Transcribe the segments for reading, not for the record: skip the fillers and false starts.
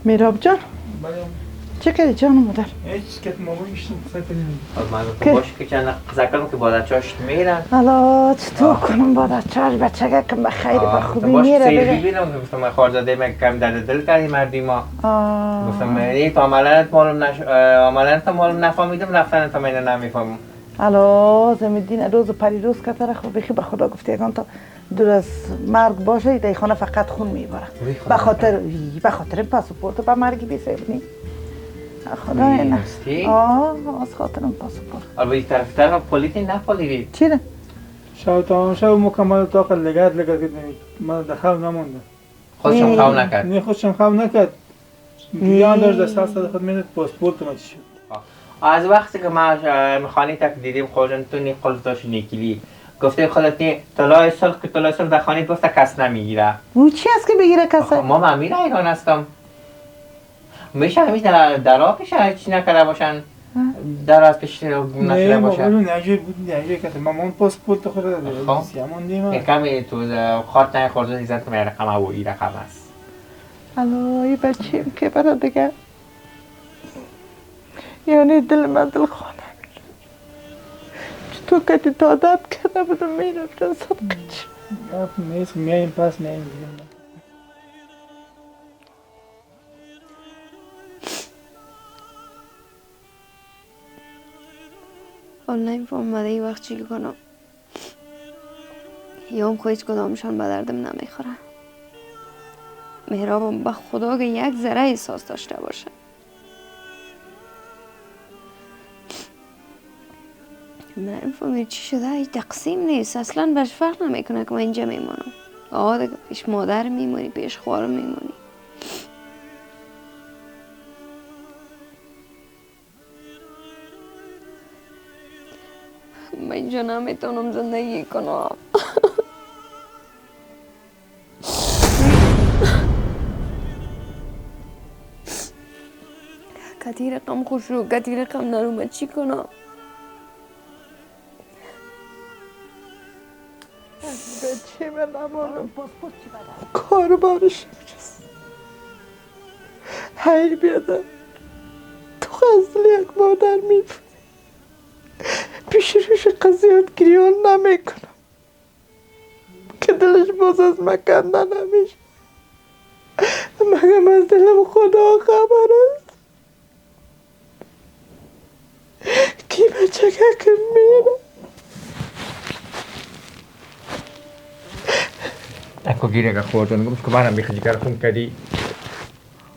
میراب جان بله چه کردی جان مادر؟ هیچ که ما میشتم سکنیم من گفتم باشه که چند زکرم که بادرچاش میرن حالا چطور کنم بادرچاش بچه که بخیر به خوبی باشه میره سیر بره ببینم گفتم من خارزاده من کم درد دل کردی مردی ما آه. گفتم این تو عملانت معلوم نفهمیدم رفتن تا من نمیفهمم حالا زمیدین روز و پری روز که طرف بخی به خدا گفته یکان تا دور از مرگ باشه در خانه فقط خون میبره به خاطر پاسپورت به مرگی بیسیبنی خدا اینه از خاطرم پاسپورت البته طرف پلیتی نپالیدی چیه؟ شب مکمل طاقت لگت نمید من دخل نمونده خودشم خواه نکرد نه خودشم خواه نکرد بیان داشت در سال خود میدید پاسپورت ما چی شد از وقتی که ما خانه تک دیدیم خودشون تو نی قلب داشت نیکلی گفته خودت نی طلای سلخ که طلای سلخ در خانه گفته کس نمیگیره او چی است که بگیره کسه؟ ما امیر ایران هستم میشه همیشه در آبش چی نکرده باشن در از پیش نشده باشن نه نجوی بود نجوی که مامان پاسپورت خود داره سیامان دیما کمی تو خاطر خورده دیزن که من رقم او ای رقم است الای بچیم که برای دیگه یعنی دل من دل خانه میره چطور که تا عدد کرده بودم میرفتن صدقه چی نیست میاییم پس میاییم دیگه حالا نمیفهم بعد این وقت چی کنم یا هم هیچ کدامشان به دردم نمیخوره مهراب به خدا که یک ذره احساس داشته باشه نمیفهمی چی شده هیچ تقسیم نیست اصلا بهش فرق نمیکنه که من اینجا میمانم دیگه پیش مادر میمونی پیش خوار میمونی من اینجا نمیتونم زندگی کنم کتی رقم خوش رو کتی رقم نرو من چی کنم بچه من نمانم کار بارش نمیرست حیل بیادم تو غزل یک مادر میفونی پیش روش قضیات گریان نمیکنم که دلش باز از مکنده نمیشه مگم از دلم خدا خبر است کی بچه که میره اکو گیره که خودتون گفت که منم بیخی جگر خون کردی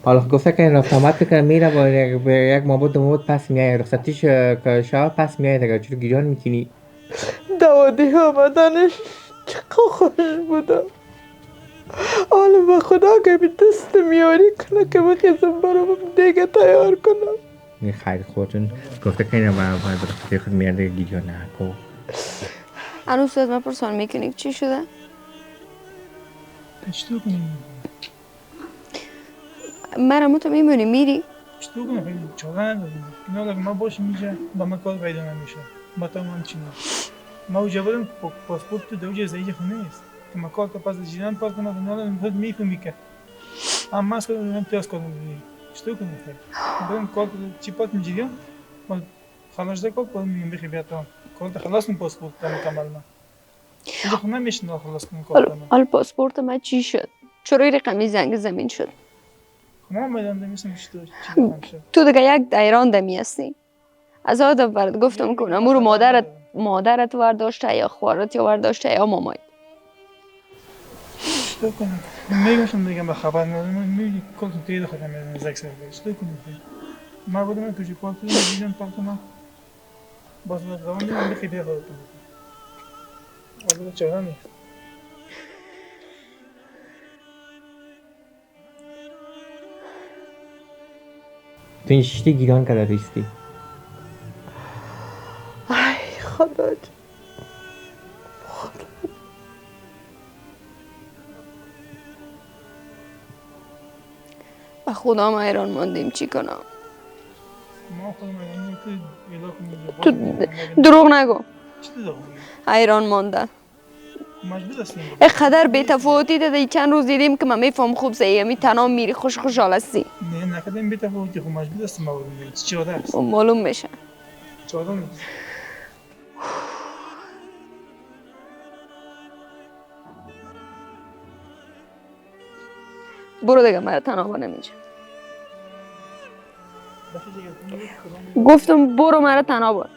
حالا گفته که رفت آمد که میره با یک مابود پس میای رخصتیش که شب پس میای دیگه چرا گیران میکنی دوادی آمدنش چقدر خوش بودم حالا به خدا که بی دست میاری کنه که بخیزم برام دیگه تیار کنم این خیر خودتون گفته که اینه باید رخصتی خود میاد دیگه گیران نکو هنوز از من پرسان میکنی چی شده؟ چطور کنیم؟ مرمو تو میمونی میری؟ چطور کنیم خیلی چاقه نداریم اینا اگه ما باشیم اینجا با من کار پیدا نمیشه با تا من چی ما او جوابم پاسپورت تو دوجه زیج خونه است که ما کار تا پس جیران پاس کنم اینا خود میفهمی که هم ماست کنم امتیاز کنم چطور کنیم خیلی بریم کار چی پاس میجیریم ما خلاص ده کار کنم میگم بخی بیاد تا کار تا خلاص کنم پاسپورت تا مکمل من اینجا خونه میشن خلاص کنم کار کنم حال پاسپورت من چی شد؟ چرا این رقمی زنگ زمین شد؟ ما میدم دمیستم چی رقم شد تو دیگه یک دیران دمی هستی از آده برد گفتم که امور مادرت ورداشته یا خوارت یا ورداشته یا مامای چطور کنم؟ میگمشم دیگه به خبر ندارم میبینی کلتون تیده خودم میدونم زک سر بگه چطور کنم خیلی؟ ما بودم من کجی پالتون دیدن پالتون باز دوام میدونم بخی بیه خودتون بکن آده چرا نیست تو این شیشتی گیران کرده ریستی ای خدا به خدا ما ایران ماندیم چی کنم ما خودم ایرانی که ایلا کنیم تو دروغ نگو چی دروغ ایران مانده مجبور هستیم اینقدر بی‌تفاوتی داده چند روز دیدیم که من میفهم خوب زیمی تنها میری خوشحال هستی. نه نکردیم بی‌تفاوتی خب مجبور هستیم ما بریم چی چاره است معلوم میشه. چاره نیست برو دیگه مرا تنها نمیشه. گفتم برو مرا تنها بر.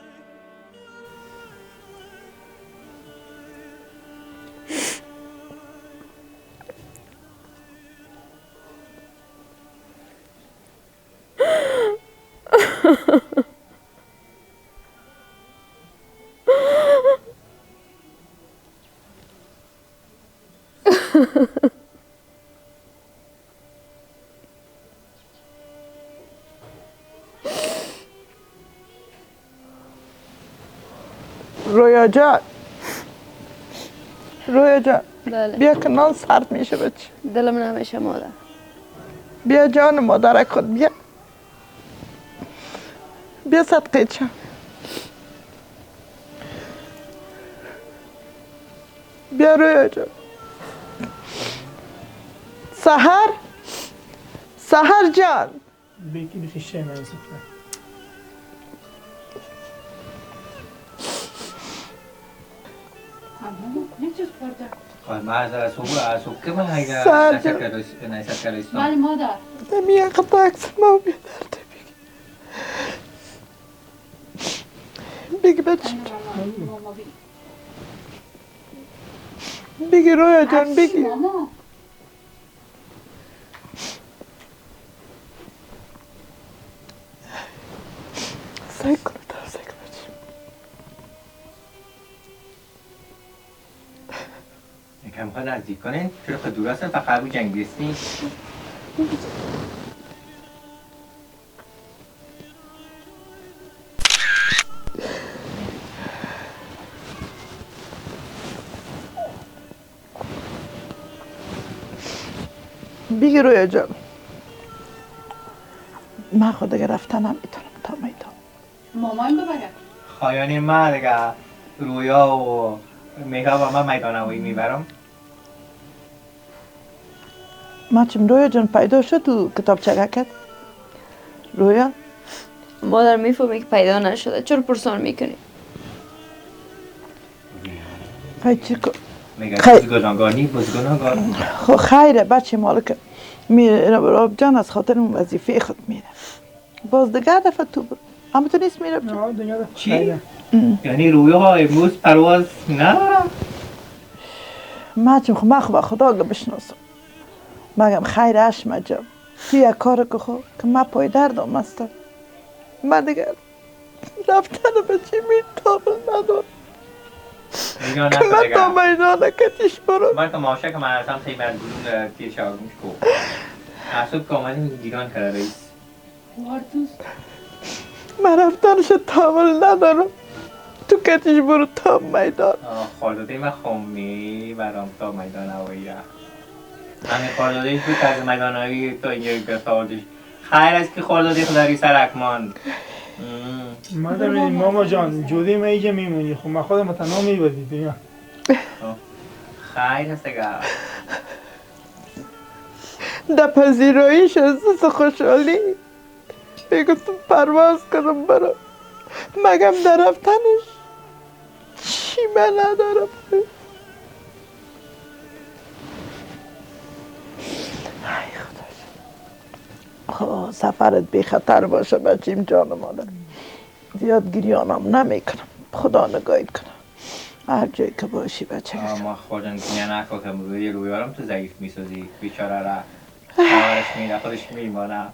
رویا جان رویا جان بله. بیا که نان سرد میشه بچه. دلم نمیشه مادر. بیا جان مادرک خود بیا. بیا صدقه چم. بیا رویا جان. سحر سحر جان بیکی بخیشه من سفره معذرت صبح که من اگر نشد کردم بله مادر. نمیه قطع اکس ما بیدرده بگی بچه بگی رویا جان بگی ماما سعی کنه درسته که بچه یکم خواهد نزدیک کنین چرا خود دور هستن فقط رو جنگ بیستی بگی رویا جان من خود اگر رفتن هم میتونم تا میدان مامان ببرم. خواهیانی من دیگه رویا و میگا و من میدان هوایی میبرم ما چیم رویا جان پیدا شد تو کتاب چگه رویا مادر میفهمی که پیدا نشده چرا پرسان میکنی؟ خیلی چی کن میگه بزگانگانی خب خیره بچه مالک میره برای جان از خاطر اون وظیفه خود میره باز دیگر دفعه تو برو اما تو نیست میره نه دیگه چی؟ یعنی رویا ها امروز پرواز ندارم من چیم خب من خوب خدا اگه بشناسم مگم خیر اشمه جان تو یک کار که خب که من پای دردم هستم من دیگر رفتن بچه میتابل ندارم که من تا میدانه کتیش برو من که ماشه که من ازم خیلی برگلون تیر شاگمش کو حسوب که آمدیم گیران کرده رئیس واردوز. من رفتنش تحمل ندارم تو کتیش برو تا میدان خارداده من خومی برام تا میدان هوایی رفت همین خاردادهش بود که از میدان هوایی تا اینجا گرفتاردش خیر است که خارداده خداری سرک ماند مادر ماما جان جوری ما اینجا میمونی خب من خودم تنها میبردی بیا خیر هست اگر در پذیراییش از خوشحالی بگفتم پرواز کنم برم مگم در رفتنش چی من ندارم ای خدا سفرت بی خطر باشه بچیم جان مادر زیاد گریانم نمیکنم خدا نگاهید کنم هر جایی که باشی بچه ما خودم کنیا نکو که روی رویارم تو ضعیف میسازی بیچاره را خواهرش میره خودش میمانه